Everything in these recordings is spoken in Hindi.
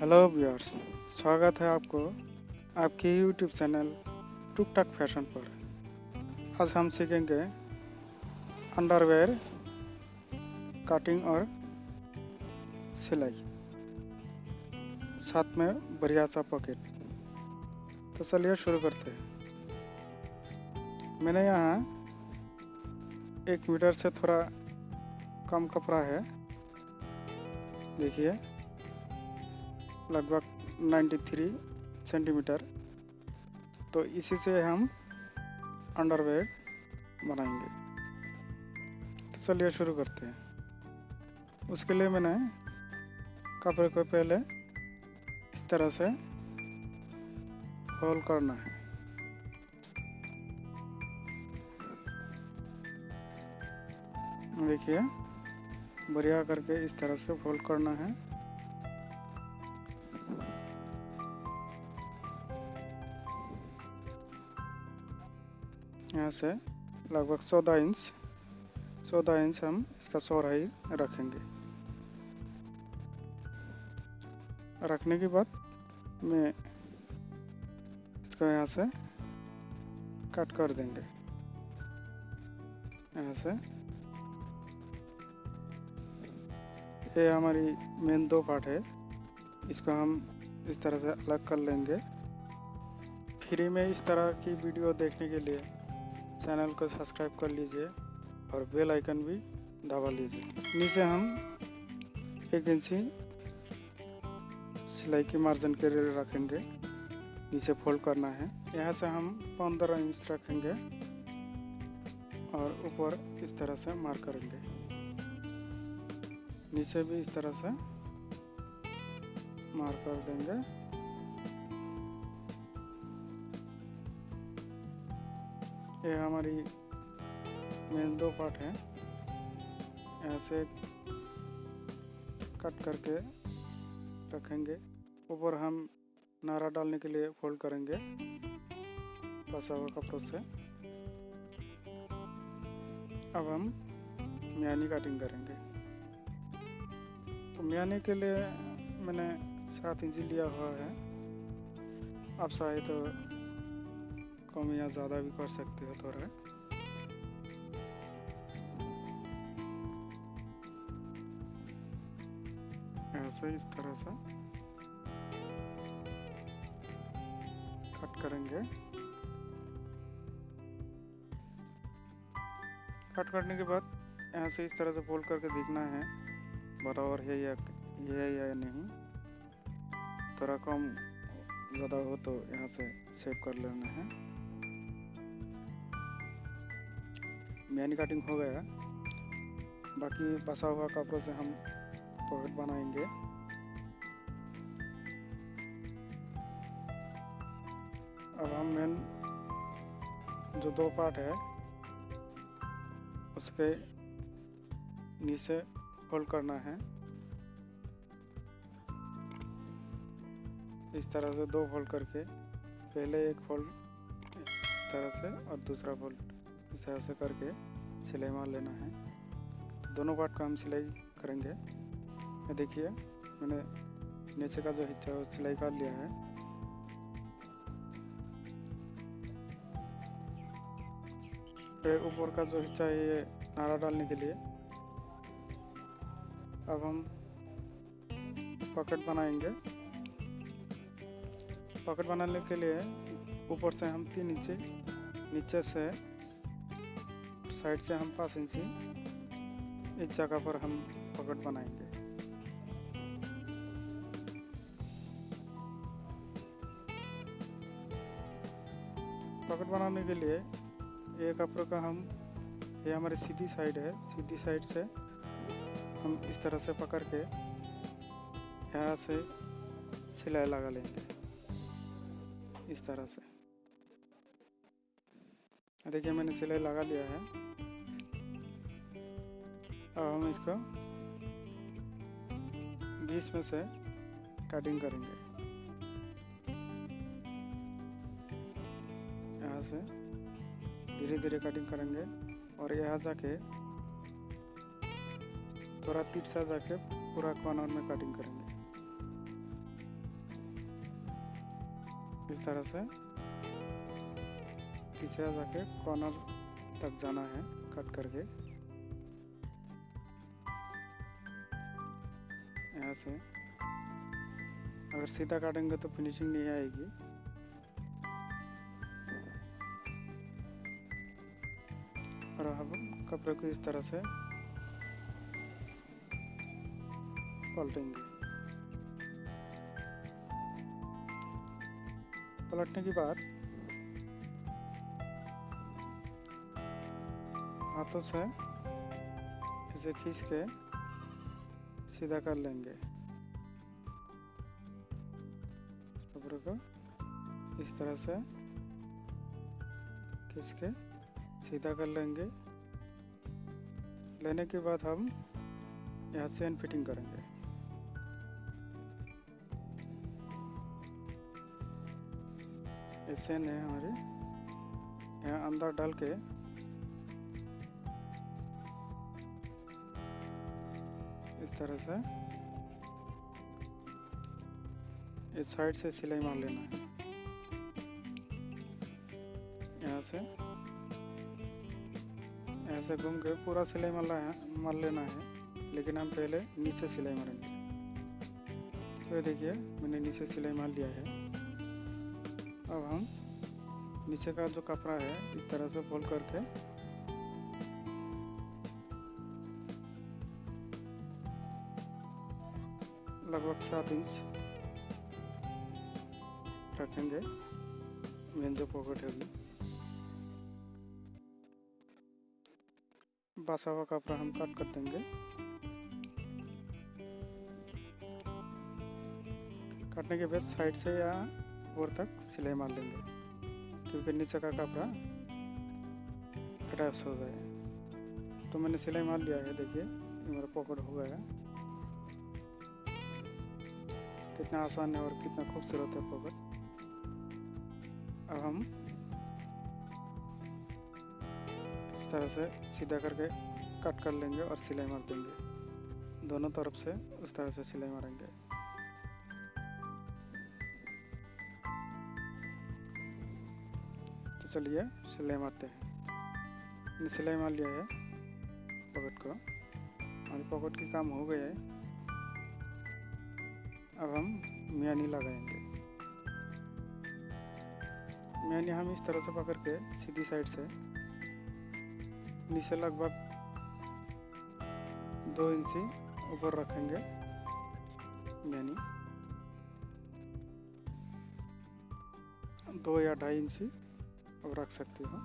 हेलो व्यूअर्स, स्वागत है आपको आपके यूट्यूब चैनल टुक-टाक फैशन पर। आज हम सीखेंगे अंडरवेयर कटिंग और सिलाई, साथ में बढ़िया सा पॉकेट। तो चलिए शुरू करते हैं। मैंने यहाँ 1 मीटर से थोड़ा कम कपड़ा है, देखिए लगभग 93 सेंटीमीटर। तो इसी से हम अंडरवेयर बनाएंगे। तो चलिए शुरू करते हैं। उसके लिए मैंने कपड़े को पहले इस तरह से फोल्ड करना है। देखिए बढ़िया करके इस तरह से फोल्ड करना है। यहाँ से लगभग 14 इंच हम इसका चौड़ाई रखेंगे। रखने के बाद मैं इसको यहाँ से कट कर देंगे। यहाँ से ये हमारी मेन 2 पार्ट है, इसको हम इस तरह से अलग कर लेंगे। फ्री में इस तरह की वीडियो देखने के लिए चैनल को सब्सक्राइब कर लीजिए और बेल आइकन भी दबा लीजिए। नीचे हम 1 इंची सिलाई की मार्जिन के लिए रखेंगे, नीचे फोल्ड करना है। यहाँ से हम 15 इंच रखेंगे और ऊपर इस तरह से मार्क करेंगे। नीचे भी इस तरह से मार्क कर देंगे। ये हमारी मेन 2 पार्ट है, ऐसे कट करके रखेंगे। ऊपर हम नारा डालने के लिए फोल्ड करेंगे बसा हुआ कपड़ों से। अब हम म्यानी कटिंग करेंगे। तो म्यानी के लिए मैंने 7 इंच लिया हुआ है। आप चाहे तो कम या ज़्यादा भी कर सकते हो थोड़ा। ऐसे इस तरह से कट करेंगे। कट करने के बाद यहाँ से इस तरह से फोल्ड करके देखना है बराबर है या नहीं। थोड़ा कम ज़्यादा हो तो यहाँ से शेप कर लेना है। म्यानी कटिंग हो गया। बाकी बसा हुआ कपड़ों से हम पॉकेट बनाएंगे। अब हम मेन जो 2 पार्ट है उसके नीचे फोल्ड करना है। इस तरह से 2 फोल्ड करके पहले एक फोल्ड इस तरह से और दूसरा फोल्ड इस तरह से करके सिलाई मार लेना है। दोनों पार्ट का हम सिलाई करेंगे। ये देखिए मैंने नीचे का जो हिस्सा है सिलाई कर लिया है। फिर ऊपर का जो हिस्सा है ये नारा डालने के लिए। अब हम पॉकेट बनाएंगे। पॉकेट बनाने के लिए ऊपर से हम 3 इंच, नीचे से साइड से हम 5 इंच इस जगह पर हम पॉकेट बनाएंगे। पॉकेट बनाने के लिए ये कपड़े का ये हमारी सीधी साइड है, सीधी साइड से हम इस तरह से पकड़ के यहाँ से सिलाई लगा लेंगे इस तरह से। देखिए मैंने सिलाई लगा लिया है। अब हम इसको बीच में से कटिंग करेंगे। यहाँ से धीरे धीरे कटिंग करेंगे और यहाँ जाके थोड़ा तिरछा जाके पूरा कॉर्नर में कटिंग करेंगे। इस तरह से तीसरा जाके कॉर्नर तक जाना है कट करके। यहाँ से अगर सीधा काटेंगे तो फिनिशिंग नहीं आएगी। और अब कपड़े को इस तरह से पलटेंगे। पलटने के बाद हाथों से इसे खींच के सीधा कर लेंगे। कपड़े को इस तरह से खींच के सीधा कर लेंगे। लेने के बाद हम यहाँ से एंड फिटिंग करेंगे। ऐसे है हमारी यहाँ अंदर डाल के इस तरह से इस साइड से सिलाई मार लेना है। यहाँ से घूम के पूरा सिलाई मार लेना है, लेकिन हम पहले नीचे सिलाई मारेंगे। तो ये देखिए मैंने नीचे सिलाई मार लिया है। अब हम नीचे का जो कपड़ा है इस तरह से फोल्ड करके लगभग 7 इंच रखेंगे। मेन जो पॉकेट है बसा हुआ कपड़ा हम कट कर देंगे। काटने के बाद साइड से या ऊपर तक सिलाई मार लेंगे, क्योंकि नीचे का कपड़ा अटैच हो जाए। तो मैंने सिलाई मार लिया है। देखिए मेरा पॉकेट हो गया है। कितना आसान है और कितना खूबसूरत है पॉकेट। अब हम इस तरह से सीधा करके कट कर लेंगे और सिलाई मार देंगे। दोनों तरफ से उस तरह से सिलाई मारेंगे। तो चलिए सिलाई मारते हैं। मैंने सिलाई मार लिया है पॉकेट को। हमारे पॉकेट की काम हो गया है। अब हम मियानी लगाएंगे। मियानी हम इस तरह से पकड़ के सीधी साइड से नीचे लगभग 2 इंच ऊपर रखेंगे। मियानी 2 या 2.5 इंच अब रख सकती हो।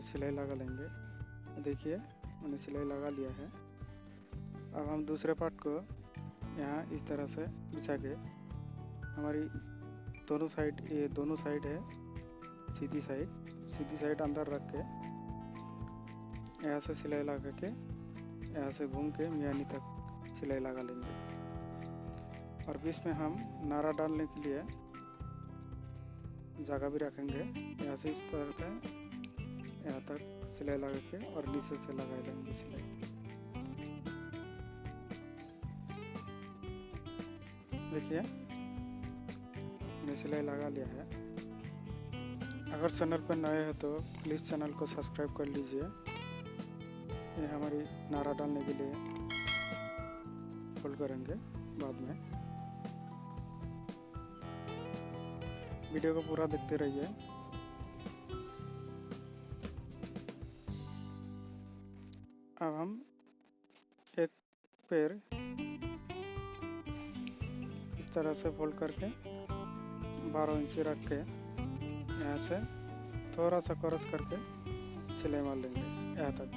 सिलाई लगा लेंगे। देखिए मैंने सिलाई लगा लिया है। अब हम दूसरे पार्ट को यहाँ इस तरह से बिछा के हमारी दोनों साइड, ये दोनों साइड है सीधी साइड अंदर रख के यहाँ से सिलाई लगा के यहाँ से घूम के मियानी तक सिलाई लगा लेंगे। और बीच में हम नारा डालने के लिए जगह भी रखेंगे। यहाँ से इस तरह से यहाँ तक सिलाई लगा के और नीचे से लगा लेंगे सिलाई। देखिए मैंने सिलाई लगा लिया है। अगर चैनल पर नए हैं तो प्लीज़ चैनल को सब्सक्राइब कर लीजिए। ये हमारी नारा डालने के लिए फोल्ड करेंगे बाद में। वीडियो को पूरा देखते रहिए। अब हम एक पैर इस तरह से फोल्ड करके 12 इंच रख के यहाँ से थोड़ा सा क्रॉस करके सिलाई मार लेंगे यहाँ तक।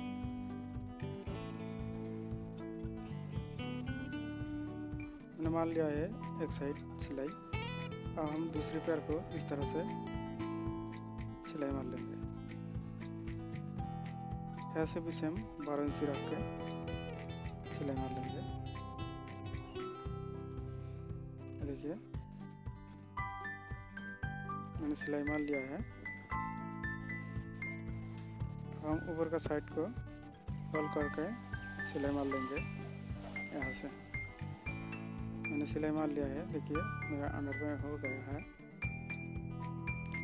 मैंने मार लिया है एक साइड सिलाई। अब हम दूसरी पैर को इस तरह से सिलाई मार लेंगे। यहाँ से भी सेम 12 इंच रख के सिलाई मार लेंगे। देखिए मैंने सिलाई मार लिया है। हम ऊपर का साइड को फोल्ड करके सिलाई मार लेंगे। यहाँ से मैंने सिलाई मार लिया है। देखिए मेरा अंडरवेयर हो गया है।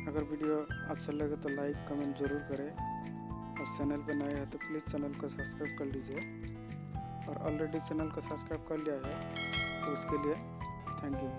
अगर वीडियो अच्छा लगे तो लाइक कमेंट ज़रूर करें, और चैनल पर नए हैं तो प्लीज़ चैनल को सब्सक्राइब कर लीजिए, और ऑलरेडी चैनल को सब्सक्राइब कर लिया है तो उसके लिए थैंक यू।